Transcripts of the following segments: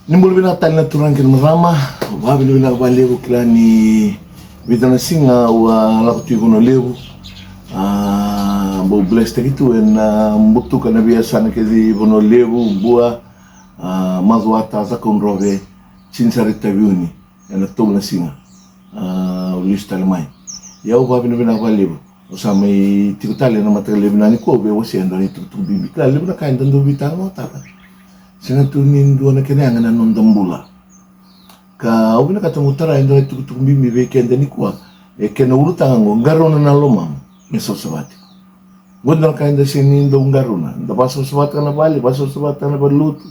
Nimbolo binatal na turang kinmarama, wabi na binakabalevo kila ni Vida na singa wa lakuti ko na levo. Bo blessed gitu en mbutu kana biasa na kezi bono levo bua mazwata za konrove chinsarita biuni en tol na singa. Lista lemai. Ya wabi na binakabalevo. Usama tikutale na matalevo na ni ko be wasi ando ni tutu bibi. Kala levo na kain tando bitang mo taka. Sina tunin dua na kenangan na nondambula. Ka obi na katamutara endo tukutumbi mi vekende ni kwa kena urutanga ngo Qarauna na Lomamu meso sabati. Godna kainda sini ndo Qarauna. Nda baso sabata na bali, baso sabata na balutu.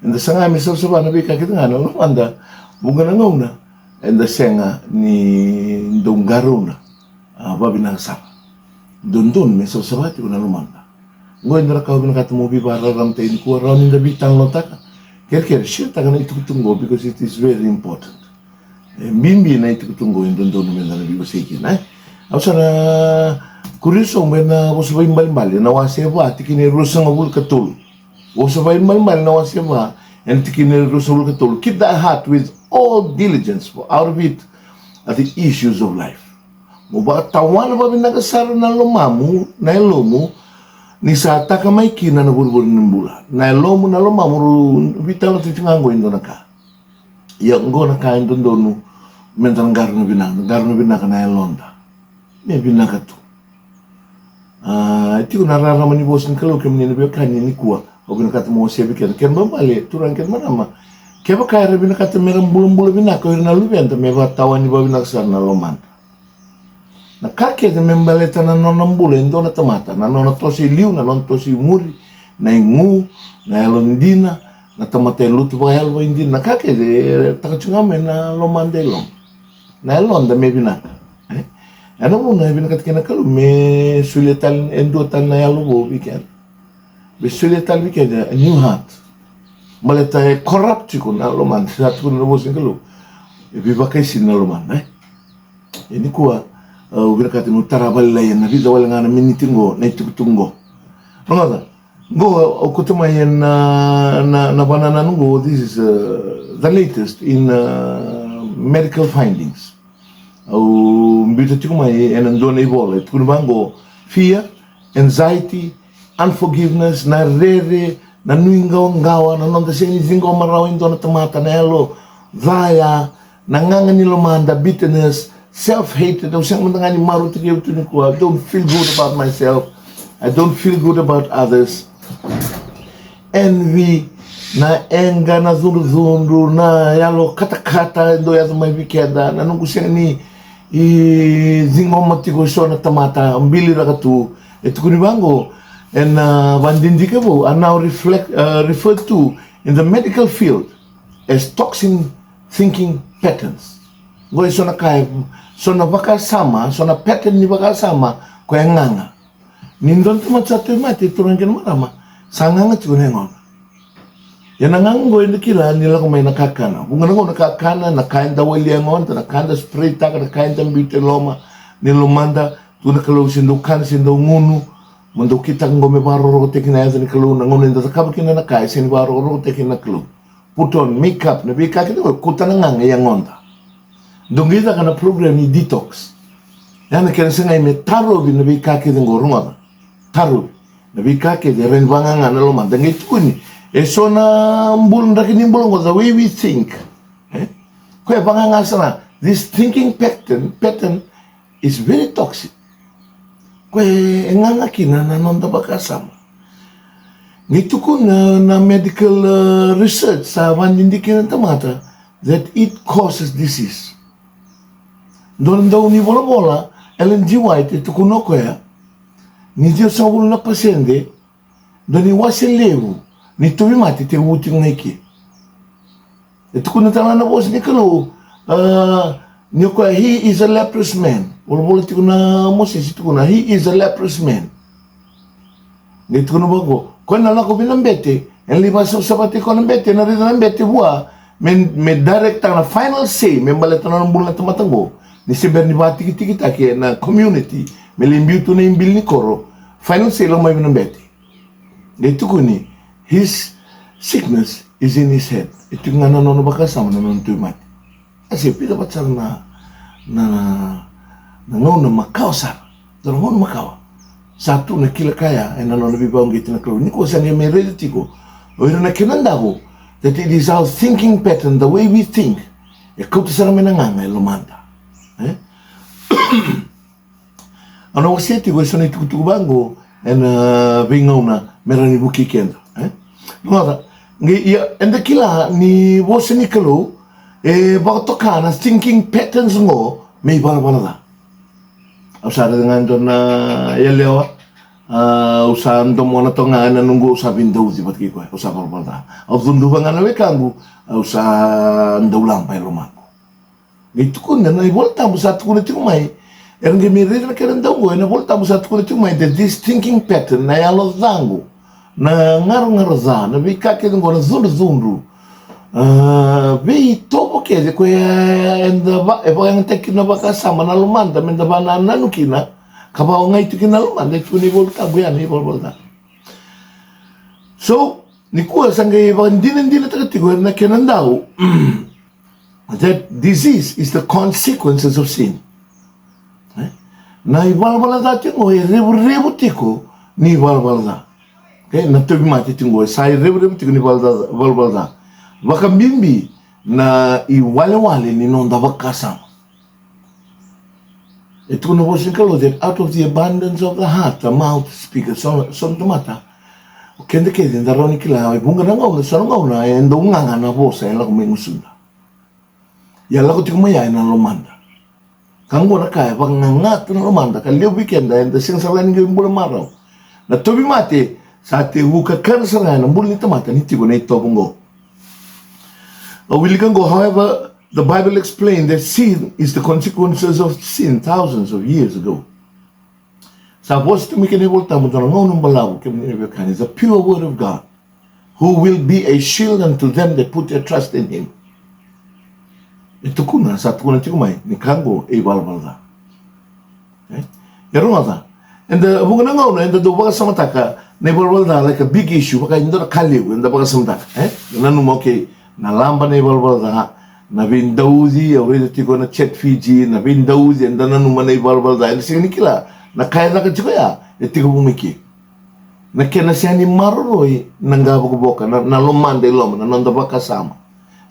Nda sanga meso sabata na bika kitanga na Lomanda. Bunga na ngona. Nda senga ni ndo Qarauna. Babi na sapa. Dondon meso sabati na Lomanda. Ngoy ndra ka obi na katamubi bara ramte ni kwa rauni nda bitang lotaka. Kira-kira siya taga na itukutungo because it is very important. Bimbi na itukutungo yung doon namin na nabibasikin. Ako sana kuryoso may na wasabay mbali-mbali na waseba tikini rusang awul katul. Wasabay mbali-mbali na waseba and tikini rusang awul katul. Keep that heart with all diligence for out of it are the issues of life. Muba tawana ba binagasara na Lomamu na Lomu ni sa takamay kina na burbur ng bula. Na Lomu na Lomamu vital na titingango indo naka. Yang go naka indo donu mentang Qarauna binaka na Londa. May binaka to. Iti ko nararaman ni boss ng kalaw kami ninabiyo kanya ni kuwa. O binakata mo siya bikin. Kaya mabali, turang kaya marama. Kaya ba kaya binakata merang bulang-bulang binaka. Kaya nalubyan, may batawan ni ba binakasar na Lomanda. Nakakit na membaleta na nonambula, indo na tamata, na nonatosi liu, na nonatosi muri, na ingu, na elondina, na tamata luto pa helwa hindi. Nakakit, takachungame na Lomanda ilong. Na Londa may binaka. Ano mo na binakat kinakalo, may sulital, endotal na yalubo, weekend. May sulital weekend, a new heart. Maleta corrupt ko na Lomanda, sa ato ko na nabosin kalo. Ibibakaisin na Lomanda, Ini kuwa, binakati mo tarabalayan na vida wala nga na minitingo na itukutungo. Mga go okutuma yan na banana nungo. This is the latest in medical findings. Mbito tikumay enandon evolve. Kunbango fear, anxiety, unforgiveness, na rere, na nuingaw ngawa, na nonda siya nizingaw marawin doon na tamata na elo, vaya, nangangani Lomanda, bitterness, self-hatred. I don't feel good about myself. I don't feel good about others. Envy, na enga, na zundu, na yalo kata-kata, ndo yato may bikeda, na nung siya ni zingaw matigo na tamata, ang bili na katu, ito kunibango, and bandindi ka po, are now referred to in the medical field as toxic thinking patterns. Goy so na kaya, so na bakal sama, so na pattern ni bakal sama, kaya nganga. Nindon tumat sa mati turang kin marama, sanga nga chune ngon. Yan ang goy na kila nila kung may nakakana. Kung ano nakakana, nakain daw ngon, nakanda spray taka, nakain tambite loma, nilumanda, tu nakalaw sindukan, sindaw ngunu, mundo kita kung may baro tekin na yan, nakalu, nangunin da sa kabakin na nakain, sin baro tekin na kalu. Puton, makeup, nabika kita, kuta na nga ngayang ngonda. Dungita ka na program ni detox. Yan na kaya sa ngayon, may taro binabikake ng gorunga. Taro. Nabikake, rin banga nga na Lomanda. Ngayit ko ni, so na mbulong rakinimbulong ko, the way we think. Kaya banga nga sana, this thinking pattern is very toxic. Kaya nga kina na nonda ba kasama. Ngayit ko na medical research sa mandindikin ng tamata that it causes disease. Doon daw ni bola-bola, Ellen G. White, ito kuno ko ya, ni Diyo sa ulo na pasyente, doon ni wasin levo, ni tumimati, tiwuting na iki. Ito kuno tala na boss ni Kalo, niyo ko, he is a leprous man. Bola-bola ito kuno Moses, ito kuno, he is a leprous man. Ito kuno ba ko, kung nalang ko binambete, ang libas sa pati ko ng bete, narito ng bete buwa, may direct na final say, may balita na ng bulan na tumatango, ni si Bernibati kita kaya na community, may limbuto na yung bil ni Koro, final say lang may binambete. Ito ko ni, his sickness is in his head. Ito nga nanono ba kasama nanono ito mati. Kasi pila ba tsar na ngono Macau Sara. Doro ngono Macau. Satu na kila kaya ay nanono bibawang gitu na kalo. Niko sa nga may reality ko. O ito na kinanda ko that it is our thinking pattern, the way we think. E kauta sa namin nanganga lumanda. Ano kasi ito ko sa naitukutukubango and bingaw na meron ni buki kenda. Ngata, enda kila ni wasa ni kalo baka toka na thinking patterns mo may bala-bala na. Usara dengan doon na yalewa usahan doon mo na ito nga nanunggo usapin daw di ba't kiko usapan bala. Dundo ba nga na wekango usahan daw lang pa Lomamu. Ito ko na ibolta mo sa tukulit yung may erang gamirin na kailan daw ko ibolta mo sa tukulit yung may that this thinking pattern na yalo zango na ngaro-ngaroza na bikake ngo na zundu be topo keze ko enda ba e ba yang tek na baka sama na lumanda menda ba na nanukina kabaw ngai tukina lumanda itu ni volta buya ni volta so ni ko sangay ba din tagatigo na kenandao that disease is the consequences of sin na ibalbala dati ngo rebu tiko ni ibalbala okay na tubi mati tingo sai rebu tiko ni ibalbala baka mimbi na iwale-wale ni nonda bakasama. Ito na wasin kalo that out of the abundance of the heart, the mouth speaks. Son tomata. Kende kede ndaroni kila ay bunga na ngaw na sarong ngaw na ay endo nga na bosa ay lako may musunda. Yala ko tikumaya na Lomanda. Kanggo na kaya pag ngangat na Lomanda kaliw weekend ay enda siyang sarang ngayon bulan maraw. Na tubi mati sa ati hukakan sarang ng bulan ni tamata ni tigo na ito bungo. However, the Bible explained that sin is the consequences of sin thousands of years ago. Sapos tumikinibol tamo na ngonong balaw kami is the pure word of God, who will be a shield unto them that put their trust in Him. Ito kuna sa tukuna tikumay ni kango e balbalda. Okay? Yaro nga and the bunga na ngaw and the baga samataka na balbalda like a big issue baka hindi na kaliw and the baga samataka. Nanong okay. Na lamba na ibalbalda na Vindauzi already tiko na chat Fiji na Vindauzi and then numa na ibalbalda and sige nikila na kaya na katiko ya tiko bumiki na kena siya ni maroroy nanggawa ko boka na Lomanda ilom na nanda ba kasama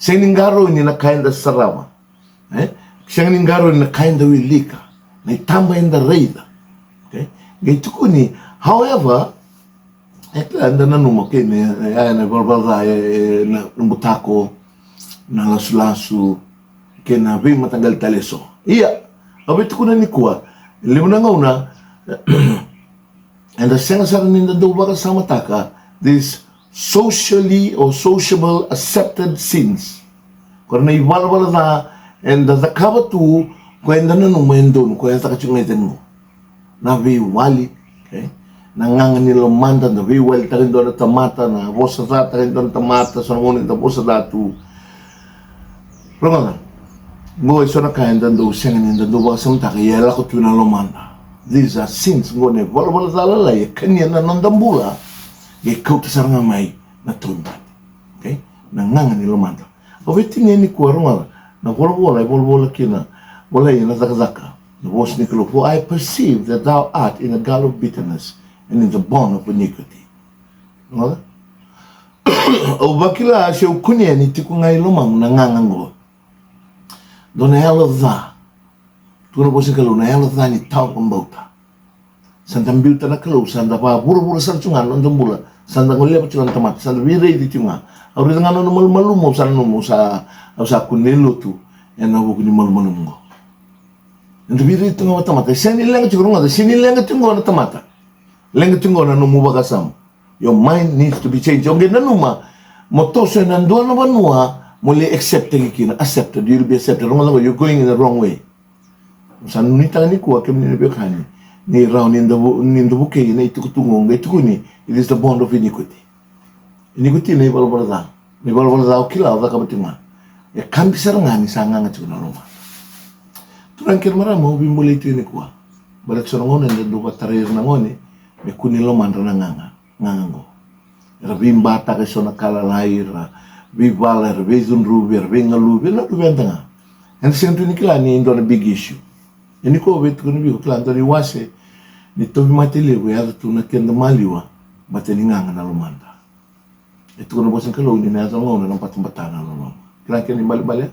siya ningaroy ni na kaya na sarama siya ningaroy na kaya na wilika na itamba na reyda okay gito ko ni however ito anda na numaki na balbalda na butako na lasu-lasu kena bi matanggal taleso iya abit ko na ni kuwa limo na ngauna and the sense of ninda do ba sa mataka this socially or sociable accepted sins karena ibalbalda and the cover to kwenda na numendo kwenda ka chungeten mo na bi wali okay nangangan ni Lomanda na viwal takin doon na tamata na bosa takin doon tamata sa ngunit na bosa datu rongan ngoy so na kain doon siya ngayon doon ba sa mata kaya ko tuna Lomanda these are sins ngone wala zalala kanya na nandambula ikaw ta sarang may na tundat okay nangangan ni Lomanda ovetin ni ko rongan na wala kina wala ina zakazaka the boss ni ko for I perceive that thou art in a gall of bitterness and in the bond of iniquity. No? O bakila siya ukunya ni tiku ngay Lomamu nangangango. Do na yalo za. Tuno po si kalu na yalo za ni tao pambauta. Sandang bilta na kalu, sanda pa buru-buru sa tsungan, nandang bula. Sandang uliya pa tsungan tamat, sandang viray di tsunga. Auri nga no malumo sa numo sa kunilo tu. Yan na huwag ni malumo. Nando viray ito nga tamat. Siya nilang siguro nga, siya nilang ito nga tamata. Lenga tungo na numuba kasam. Your mind needs to be changed. Yung ginanuma, motoso na nandoon na banua, muli accepting ikina. Accepted. You'll be accepted. You're going in the wrong way. Sa nunita ni kuwa, kami ninabiyakani, ni round in the bouquet, na itukutungong, itukuni, it is the bond of iniquity. Iniquity na ibalbalada. Ibalbalada o kilaw, da kabatima. Ya kampi sarangan, isa nga nga na Loma. Turangkir maramo, bimbuli ito ni kuwa. Balat sa nangonan, nandoon ka tarir nangoni, may kunilo man na ngangango. Rabing bata kaso nakalalay, we valer, we zunruber, we ngaluber, na tubenta. And same to Nikla ni indo na big issue. And Niko wait ko ni ko klando ni wase ni tobi matile we ada tu na kenda maliwa bateni nganga na lumanda. Ito ko na bosan kalo ni na ato ngona ng patumbatana no. Kila keni bali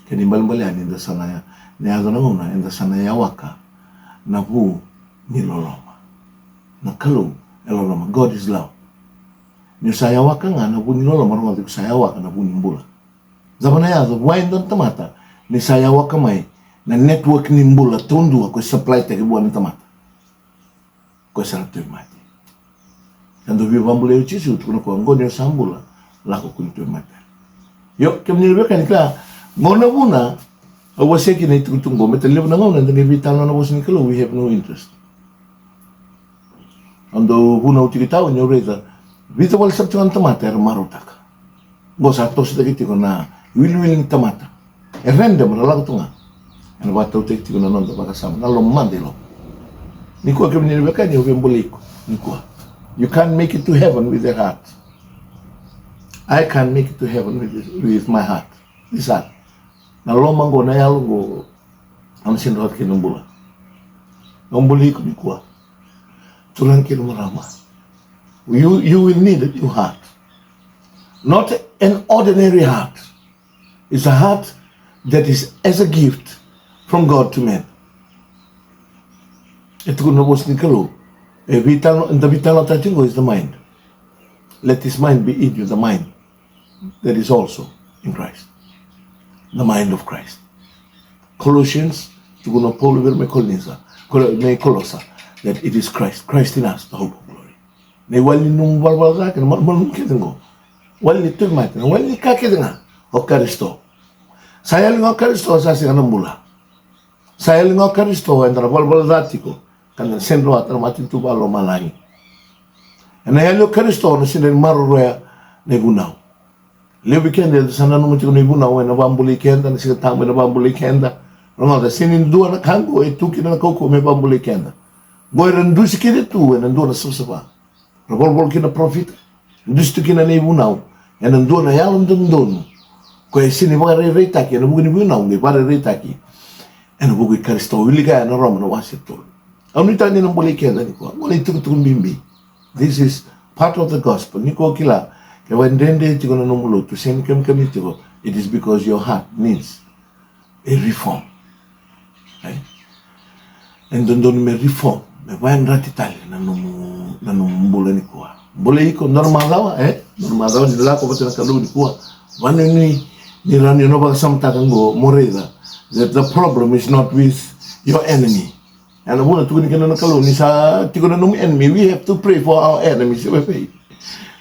keni bali ani da sana ni ato ngona enda sana ya waka na hu ni loloma. Na kalo eloloma, God is love. Ni saya waka nga na hu ni loloma ronga saya waka na hu ni mbula. Zamana yazo wain don tamata ni saya waka mai na network ni mbula tundu ko supply te buwan tamata. Ko sa tu mati. Kando vi bambule uchisu tu ko ngone sambula la ko kuntu mata. Yo kem ni beka ni ka ngona buna awase ki ni tungo metelib na ngona ngi vital na bos ni kalo we have no interest. Ando buna utikita onyo reza vitawal sabtu tamata er marutaka. Gosa tos de kiti ko na will tamata. E random la tunga. Ano ba tawte ti na non ba kasama na lo mandelo. Ni ko kem ni beka ni ovemboliko. Ni ko. You can't make it to heaven with your heart. I can't make it to heaven with my heart. This heart. Na lo mango na yalo go am sin rot ki numbula. Omboliko ni ko. Tulang ki marama. You will need a new heart. Not an ordinary heart. It's a heart that is as a gift from God to man. Ito ko na bos ni kalo. The vital tatingo is the mind. Let this mind be in you, the mind that is also in Christ. The mind of Christ. Colossians, ito ko na Paul me kolosa, that it is Christ. Christ in us, the hope of glory. Na wali nung balbal sa akin, malung kitingo. Wali ito matin, wali kakitinga o Kristo. Saya lingo Kristo sa singa ng bula. Saya lingo Kristo ang balbal datiko. Kanang sendro at matin tuba lo malangi. Na yalo Kristo na sinin maruroya na gunaw. Leo weekend sana nung matiko na gunaw na bambuli kenda na sika tamo na bambuli kenda. Ronaldo sinin dua na kango e tuki na koko me bambuli kenda. Boy rendu sikide tu na dua na susaba. Robol kina profit. Dusto kina na gunaw. En dan dua na yalo ndon. Ko sini ba re-retaki na bugi ni gunaw ni ba re-retaki. En bugi Kristo wiliga na Roma na wasito. Ang nita ni ng buli kaya ni ko, wala ito kutong bimbi. This is part of the gospel. Ni ko kila, kaya wendende tiko na numulo, to send kami tiko, it is because your heart needs a reform. Okay? And doon may reform, may wayan ratitali na numula ni ko. Buli ko, normal daw, normal daw, nila ko pati nakalu ni ko. Wano ni rani no ba samtakan go, moreda, that the problem is not with your enemy. And I want to enemy. We have to pray for our enemies.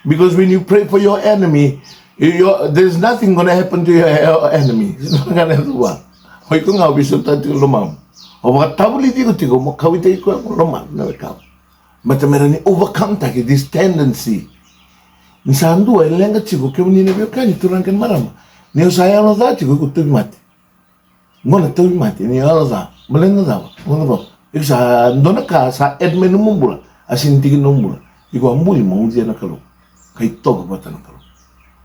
Because when you pray for your enemy, there's nothing going to happen to your enemy. It's not going to happen. Hoy ko nga biso tayo Lomamu. O baka tabuli ko mo kawitay ko Lomamu na ikaw. But meron ni overcome taki this tendency. Minsan dua ilenga chiko kemo ni nabiyo kani turang kan marama. Ni usaya no za chiko kutubi mati. Ngona tubi mati ni ala za. Malenga za. Ngona ba. Isa ndona ka sa edme numumbula asin tigin numumbula iko ambuli mauzia na kalo kai toba bata na kalo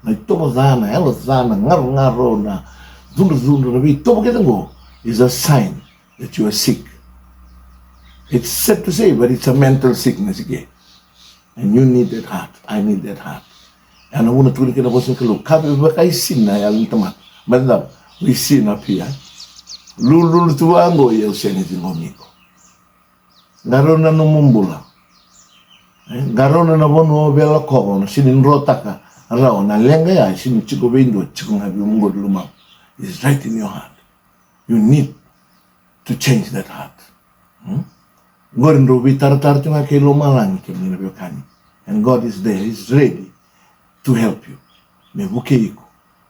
na toba zana ela zana ngaro na zundu na bi toba ketango is a sign that you are sick. It's sad to say, but it's a mental sickness again, and you need that heart. I need that heart. And I want to tell you about kalo kabe ba kai sin na yaling tamat madam we sin up here lulu tuango yo seniti ngomiko. Garona no mumbula. Garona na bono bela ko no sinin rotaka rao na lenga ya sinin chiko bendo chiko ngabi mungo Lomamu. It's right in your heart. You need to change that heart. Ngorindo bitar-tar tunga kay lumalang kami na kani. And God is there. He's ready to help you. Me bukeiko.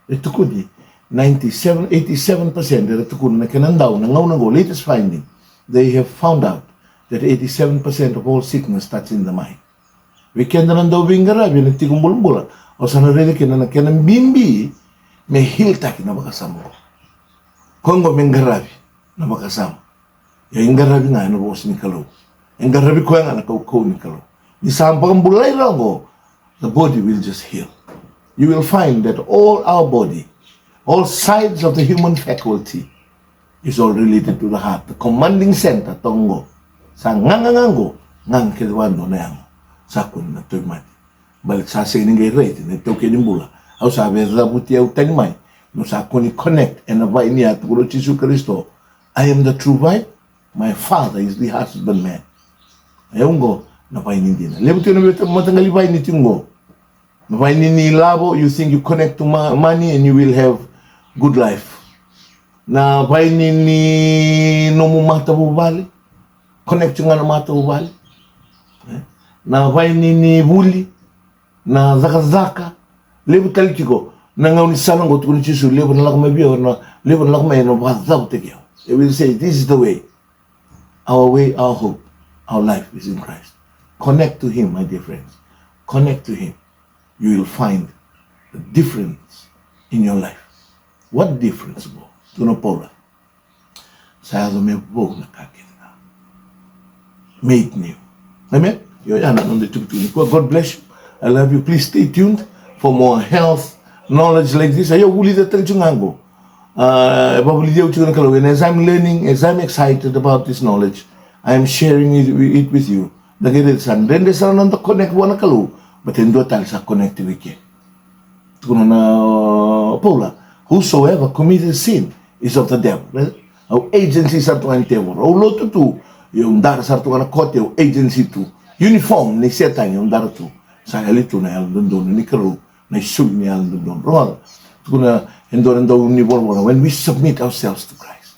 Ito ko di 87% ito ko na kanandaw na ngaw go latest finding. They have found out that 87% of all sickness starts in the mind. We can daw bingarabi nagtigong bulbulan o sana rin kina nagkanang bimbi may hiltaki na makasama ko. Kongo bingarabi na makasama. Yung garabi nga nabuos ni Kalo. Yung garabi ko nga nakaukaw ni Kalo. Isang pang bulay lang ko, the body will just heal. you will find that all our body, all sides of the human faculty is all related to the heart. The commanding center, tongo. Sa ngangangango, ngang kilwando na yang. Sa kun na tuimati. Balik sa siningay rate, nito kinimbula. Au sabi, rabuti au tanimay. No sa kuni connect, and abay niya, tukulo Jesu Kristo, I am the true vine, my father is the husbandman. Ayaw go, napay hindi na. Lebuti na matangalibay ni tingo. Napay ni labo, you think you connect to money and you will have good life. Na pay ni nomu mata bubali, connect nga na mata bubali. Na pay ni buli, na zaka, lebu talitiko, na nga unisalang ko tukuni Jesu, lebu na lang may biyo, na lebu na lang may no bazaw tekiyo. They will say, this is the way. Our hope, our life is in Christ. Connect to Him, my dear friends. Connect to Him. You will find the difference in your life. What difference, bro? Tuno Paula. Saya may buong nakakita. Made new. Amen? God bless you. I love you. Please stay tuned for more health, knowledge like this. Ayaw huli na tayo and as I'm learning, as I'm excited about this knowledge, I'm sharing it with you. Then there's another connect one kalu, but then do tal sa connect with you. Paula, whosoever committed sin is of the devil. Our agency sa tuan devil. O loto tu, yung dar sa tuan kote, yung agency tu. Uniform ni setan yung dar tu. Sa halito na yung dundon ni karu, na isul ni yung dundon. Romaga, when we submit ourselves to Christ.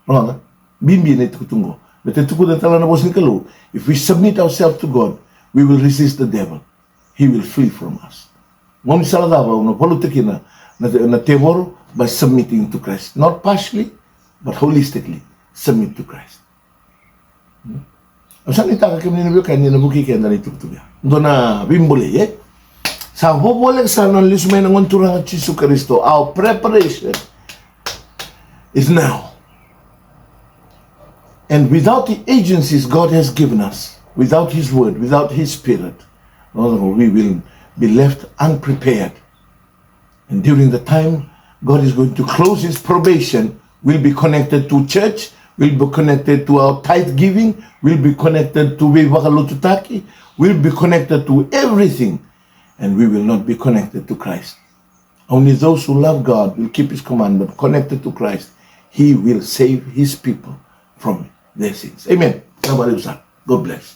Romaga, bimbi na ito kutungo. If we submit ourselves to God, we will resist the devil. He will flee from us. Ngon saladaba no politikina na tevor by submitting to Christ, not partially but holistically submit to Christ. Asan ita ka kami nabiyo kaya ninabuki kaya nanitugtugya. Ito na bimbuli sa boboleg sa ng lismay ng unturang at Jesu Kristo, our preparation is now. And without the agencies God has given us, without His Word, without His Spirit, we will be left unprepared. And during the time God is going to close His probation, we'll be connected to church, we'll be connected to our tithe giving, we'll be connected to Vivakalututaki, we'll be connected to everything, and we will not be connected to Christ. Only those who love God will keep His commandment, connected to Christ. He will save His people from their sins. Amen. God bless.